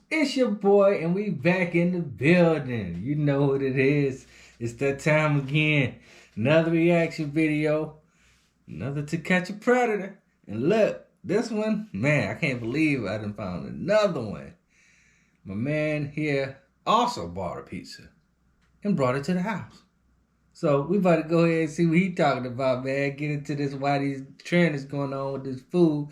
It's your boy, and we back in the building. You know what it is. It's that time again. Another reaction video. Another To Catch a Predator. And look, this one, man, I can't believe I done found another one. My man here also bought a pizza and brought it to the house. So we about to go ahead and see what he talking about, man. Get into this, why these trend is going on with this food.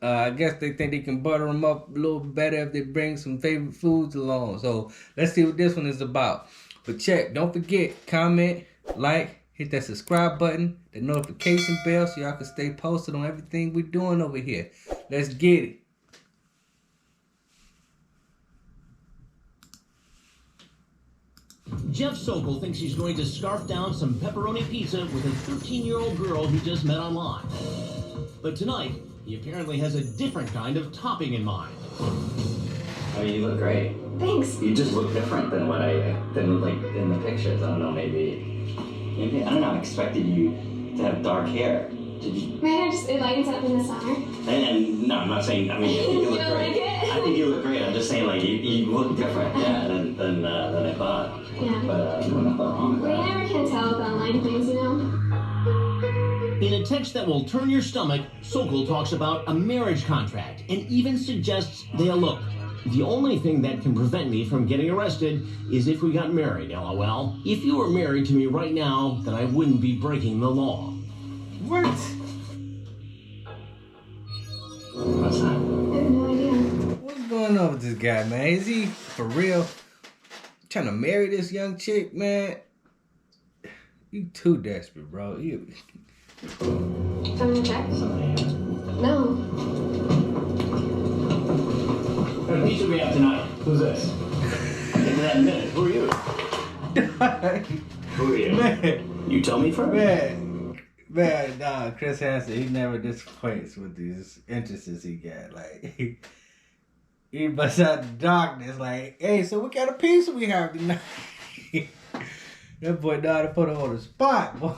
I guess they think they can butter them up a little better if they bring some favorite foods along. So let's see what this one is about. But check, don't forget, comment, like, hit that subscribe button, the notification bell so y'all can stay posted on everything we're doing over here. Let's get it. Jeff Sokol thinks he's going to scarf down some pepperoni pizza with a 13-year-old girl he just met online. But tonight, he apparently has a different kind of topping in mind. I mean, you look great. Thanks. You just look different than than like in the pictures. I don't know, maybe I don't know. I expected you to have dark hair. Did you? My hair it lightens up in the summer. And no, I'm not saying. I mean, I think you look don't great. like it? I think you look great. I'm just saying, like you look different, yeah, than I thought. Yeah. But there's nothing wrong with Well, that. you never can tell with online things, you know. In a text that will turn your stomach, Sokol talks about a marriage contract and even suggests they elope. The only thing that can prevent me from getting arrested is if we got married, LOL. If you were married to me right now, then I wouldn't be breaking the law. What? What's that? I have no idea. What's going on with this guy, man? Is he for real trying to marry this young chick, man? You too desperate, bro. You. Someone check? No. What pizza we have tonight? Who's this? Into that in a minute. Who are you? Who are you? Man, You tell me first. nah, Chris Hanson, he never disappoints with these interests he got. Like, he busts out the darkness, like, hey, so what kind of pizza we have tonight? That boy know how to put her on the spot, boy.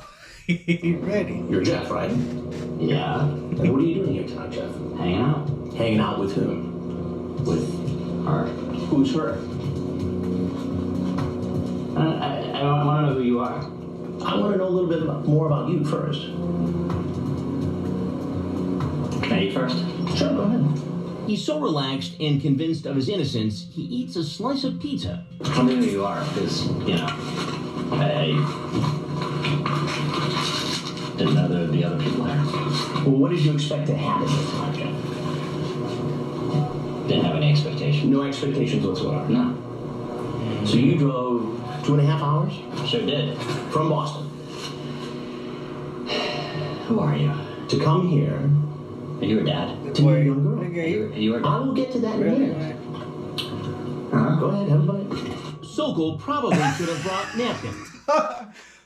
He ready. You're Jeff, right? Yeah. And what are you doing here tonight, Jeff? Hanging out. Hanging out with whom? With her. Who's her? I want to know who you are. I want to know a little bit more about you first. Can I eat first? Sure, go ahead. He's so relaxed and convinced of his innocence, he eats a slice of pizza. Tell me who you are, because, you know, I didn't know there would be other people there. Well, what did you expect to happen this time, Jeff? Didn't have any expectations. No expectations whatsoever. No. So you drove 2.5 hours Sure did. from Boston Who are you? to come here Are you her dad? to meet a young girl. Nigga, Are you her I dad? will get to that in a really, minute. man. Go ahead, have a bite. Sokol probably should have brought napkins.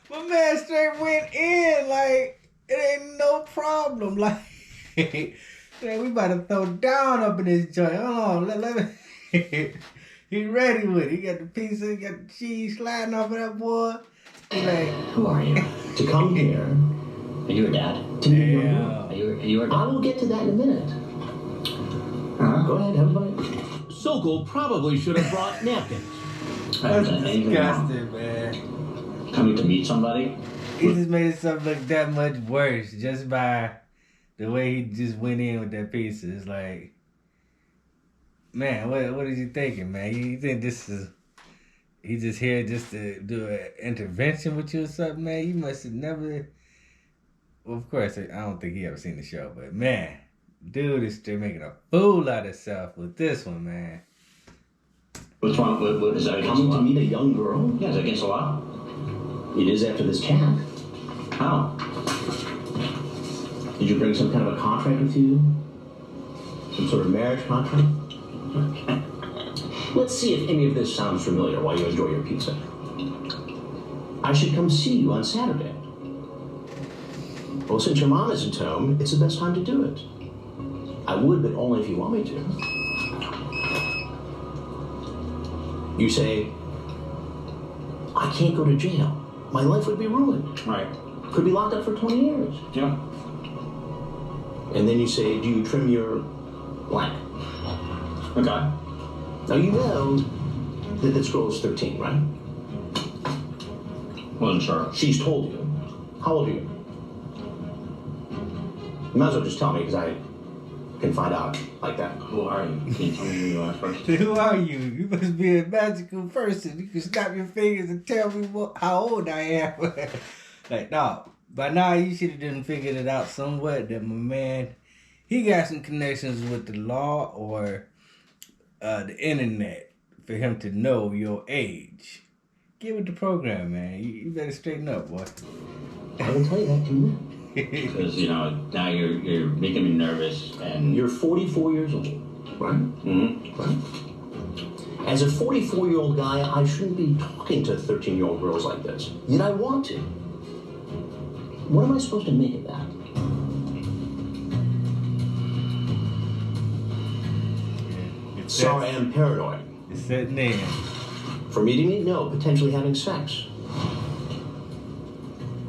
My man straight went in, like, it ain't no problem. Like, man, we about to throw down up in this joint. Hold on, let me. He ready with it. He got the pizza, he got the cheese sliding off of that boy. He like, Who are you? To come here Are you her dad? to meet a young girl. damn. Are you her I dad? will get to that in a minute. Go ahead, have a bite. Sokol probably should have brought napkins. I haven't That's done anything wrong. disgusting, man. Coming to meet somebody? He just made himself look that much worse just by the way he just went in with that pizza. It's like, man, what is he thinking, man? You think this is, he just here just to do an intervention with you or something, man? You must have never, well, of course, I don't think he ever seen the show, but man, dude is still making a fool out of himself with this one, man. What's wrong? What is that against the Coming to law? meet a young girl? Yeah, is that against the law? It is after this chat. How? Did you bring some kind of a contract with you? Some sort of marriage contract? Let's see if any of this sounds familiar while you enjoy your pizza. I should come see you on Saturday. Well, since your mom isn't home, it's the best time to do it. I would, but only if you want me to. You say, I can't go to jail. My life would be ruined. Right. Could be locked up for 20 years. Yeah. And then you say, do you trim your blank? Okay. Now you know that this girl is 13, right? Wasn't sure. She's told you. How old are you? You might as well just tell me because I can find out like that. Who are you? Can you tell me who you are first? Who are you? You must be a magical person. You can snap your fingers and tell me how old I am. Like, no. By now, you should have done figured it out somewhat that my man, he got some connections with the law or the internet for him to know your age. Get with the program, man. You better straighten up, boy. I will tell you that to you. Because, you know, now you're making me nervous and... You're 44 years old, right? Mm-hmm. Right? As a 44-year-old guy, I shouldn't be talking to 13-year-old girls like this. Yet I want to. What am I supposed to make of that? Sorry, I'm paranoid. It's setting in. For meeting me? No, potentially having sex.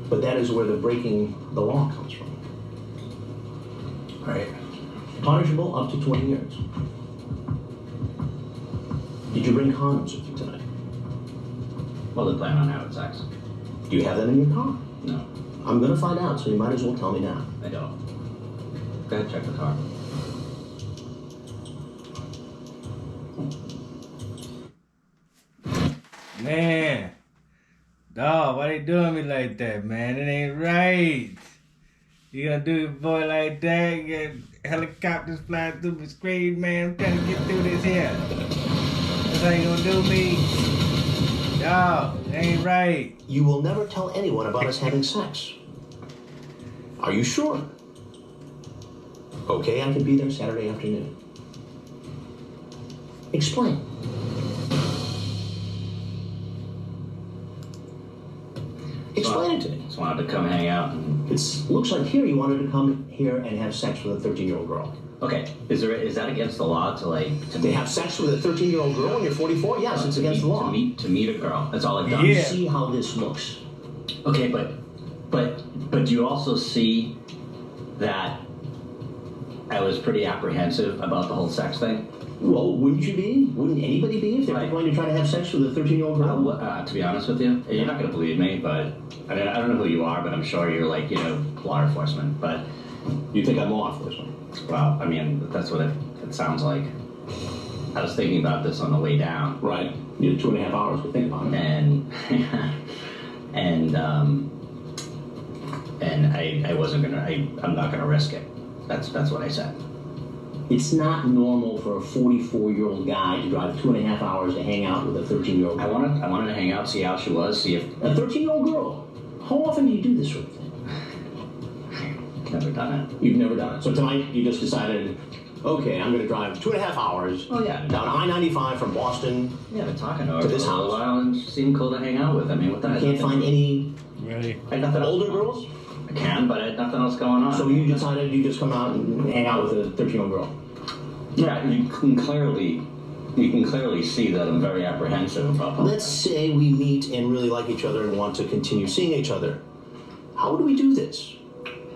But that is where the breaking the law comes from. Right. Punishable up to 20 years. Did you bring condoms with you tonight? Well, they plan on having sex. Do you have them in your car? No, I'm gonna find out, so you might as well tell me now. I don't. Go ahead, check the car. Man. Dawg, why they doing me like that, man? It ain't right. You gonna do your boy like that? You get helicopters flying through the screen, man. I'm trying to get through this here. That's how you gonna do me? Dawg, it ain't right. You will never tell anyone about us having sex. Are you sure? Okay, I can be there Saturday afternoon. Explain. Explain it to me. Just wanted to come hang out and... It looks like here you wanted to come here and have sex with a 13-year-old girl. Okay, is that against the law To have sex with a 13-year-old girl when you're 44? Yes, it's against the law. To meet a girl. That's all I've done. Yeah. See how this looks. Okay, but do you also see that I was pretty apprehensive about the whole sex thing? Well, wouldn't you be? Wouldn't anybody be if they were going to try to have sex with a 13-year-old girl? To be honest with you, you're not going to believe me, but I mean, I don't know who you are, but I'm sure you're like, law enforcement. But You think I'm law enforcement? well, I mean, that's what it sounds like. I was thinking about this on the way down, Right. You had 2.5 hours to think about it. and I wasn't gonna. I'm not gonna risk it. That's what I said. It's not normal for a 44-year-old guy to drive 2.5 hours to hang out with a 13-year-old I girl. wanted to hang out, see how she was, see if A 13-year-old girl? How often do you do this sort of thing? never done it. You've never done it. So tonight you just decided, okay, I'm going to drive 2.5 hours Oh yeah, down I-95 from Boston. yeah. Been talking to her To for this a little house. while, and she seemed cool to hang out with. I mean, what the You heck? can't find any Really? I had nothing else. older girls? I can, but I had nothing else going on. So you decided you just come out and hang out with a 13-year-old girl? Yeah, you can clearly see that I'm very apprehensive about that. Let's say we meet and really like each other and want to continue seeing each other. How do we do this?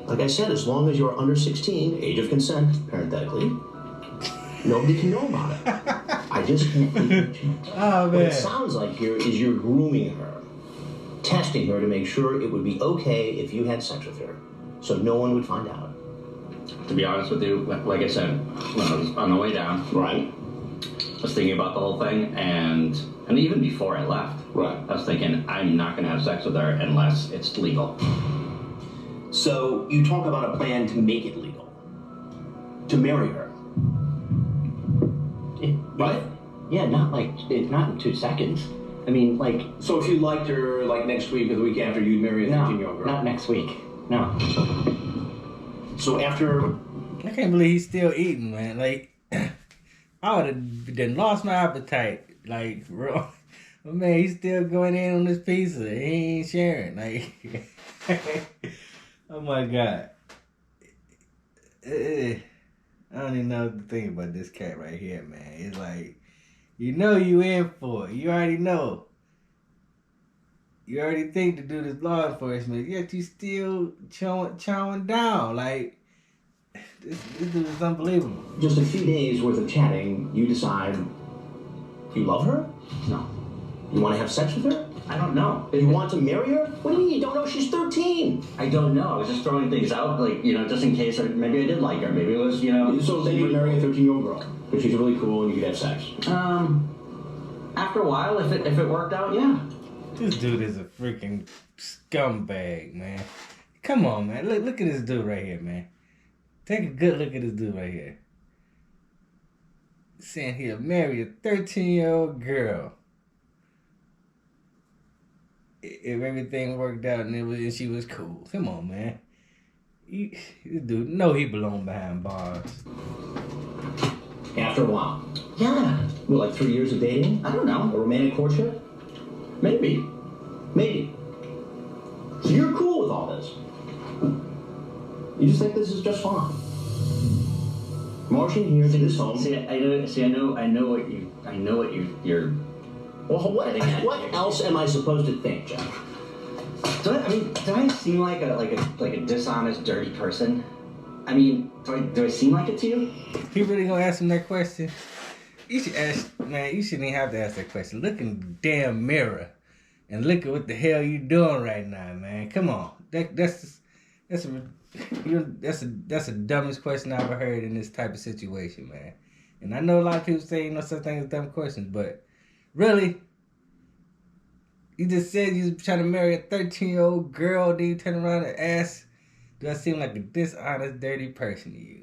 Like I said, as long as you're under 16, age of consent, parenthetically, nobody can know about it. I just can't take a chance. Oh, What it man. sounds like here is you're grooming her, testing her to make sure it would be okay if you had sex with her, so no one would find out. To be honest with you, like I said, when I was on the way down, Right? I was thinking about the whole thing, and even before I left, Right. I was thinking I'm not going to have sex with her unless it's legal. So you talk about a plan to make it legal, to marry her, right? Yeah, not in 2 seconds. I mean, like, So if you liked her, like next week or the week after, you'd marry a no, 13-year-old girl. not next week. No. So after, I can't believe he's still eating, man. Like, I would have then lost my appetite. Like, bro. But man, he's still going in on this pizza. He ain't sharing. Like, oh my God. I don't even know what to think about this cat right here, man. It's like, you know you in for it. You already know. You already think to do this law enforcement, yet you still chowing down. Like, This dude is unbelievable. Just a few days worth of chatting, you decide you love her? No, You want to have sex with her? I don't know. You want to marry her? What do you mean you don't know? She's 13. I don't know. I was just throwing things out, like, you know, just in case. Maybe I did like her. Maybe it was, you know. So then you'd marry a 13-year-old girl because she's really cool and you could have sex. After a while, if it worked out, yeah. This dude is a freaking scumbag, man. Come on, man. Look at this dude right here, man. Take a good look at this dude right here. Saying he'll marry a 13-year-old girl if everything worked out and she was cool. Come on, man. This dude know he belong behind bars. After a while. Yeah. What, like 3 years of dating? I don't know. A romantic courtship? Maybe. Maybe. So you're cool with all this? You just think this is just fine? Marching here to this home. I know what you're. Well, what else am I supposed to think, Jeff? Do I seem like a dishonest, dirty person? I mean, do I seem like it to you? He really gonna ask him that question? You should ask, man. You shouldn't even have to ask that question. Look in the damn mirror and look at what the hell you doing right now, man. Come on, that's the dumbest question I've ever heard in this type of situation, man. And I know a lot of people say no such thing as dumb questions, but really, you just said you was trying to marry a 13-year-old girl, then you turn around and ask, do I seem like a dishonest, dirty person to you?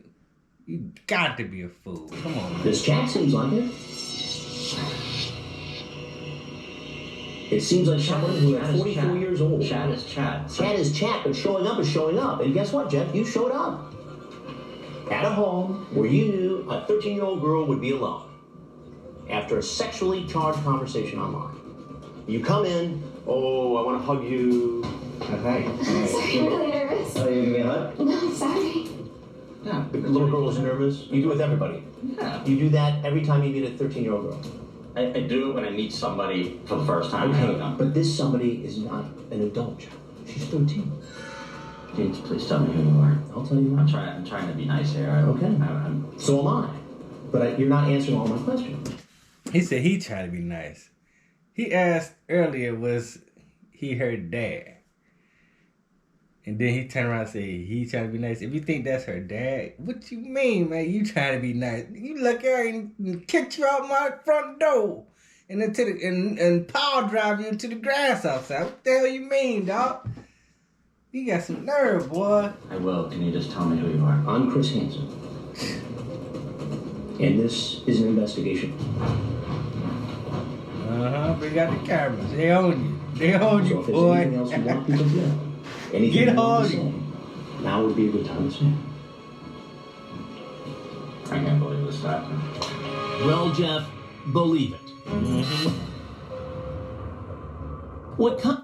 You got to be a fool. Come on, man. This chat seems like it. It seems like someone who is 44 years old. Chat is chat. Chat is chat, but showing up is showing up. And guess what, Jeff? You showed up. At a home where you knew a 13-year-old girl would be alone. After a sexually charged conversation online. You come in, oh, I want to hug you. Okay. Sorry, I'm really nervous. Oh, you give me a hug? No, sorry. Yeah. The little girl is nervous. You do it with everybody. Yeah. You do that every time you meet a 13-year-old girl. I do it when I meet somebody for the first time. Okay, but this somebody is not an adult. She's 13. Dude, please tell me who you are. I'll tell you. I'm trying to be nice here. Okay. So am I. But you're not answering all my questions. He said he tried to be nice. He asked earlier, was he her dad? And then he turned around and said he trying to be nice. If you think that's her dad, what you mean, man? You trying to be nice? You look at her and kick you out my front door, and then and power drive you into the grass outside. What the hell you mean, dog? You got some nerve, boy. I will. Can you just tell me who you are? I'm Chris Hanson. And this is an investigation. Bring out the cameras. They own you. They own you, So if there's boy. anything else you want people to know, anything Get you want on to you. say, now would be a good time to say. I can't believe this happened. Well, Jeff, believe it. What kind?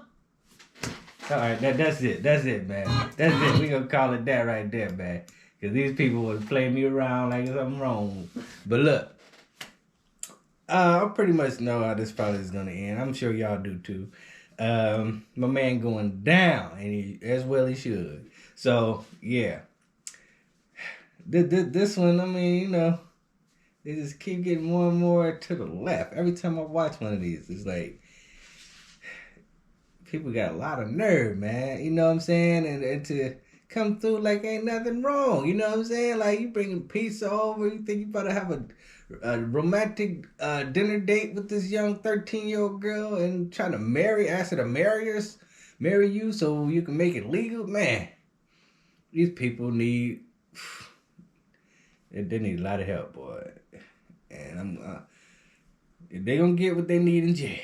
All right, that's it. That's it, man. That's it. We gonna call it that right there, man. Because these people was playing me around like something wrong. But look, I pretty much know how this probably is gonna end. I'm sure y'all do too. My man going down, and he as well he should. So yeah, this one, I mean, you know, they just keep getting more and more to the left. Every time I watch one of these, it's like people got a lot of nerve, man. You know what I'm saying? And to come through like ain't nothing wrong. You know what I'm saying? Like you bringing pizza over, you think you about to have a romantic dinner date with this young 13-year-old girl and trying to ask her to marry you so you can make it legal? Man, these people need they need a lot of help, boy. And they're gonna get what they need in jail.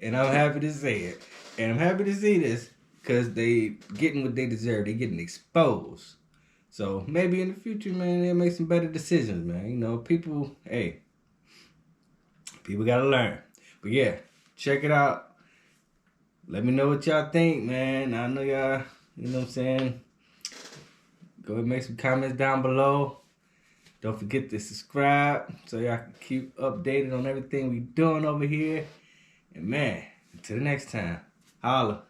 And I'm happy to say it. And I'm happy to see this because they getting what they deserve. They getting exposed. So maybe in the future, man, they'll make some better decisions, man. You know, people gotta learn. But yeah, check it out. Let me know what y'all think, man. I know y'all, you know what I'm saying? Go ahead and make some comments down below. Don't forget to subscribe so y'all can keep updated on everything we doing over here. And man, until the next time, holla.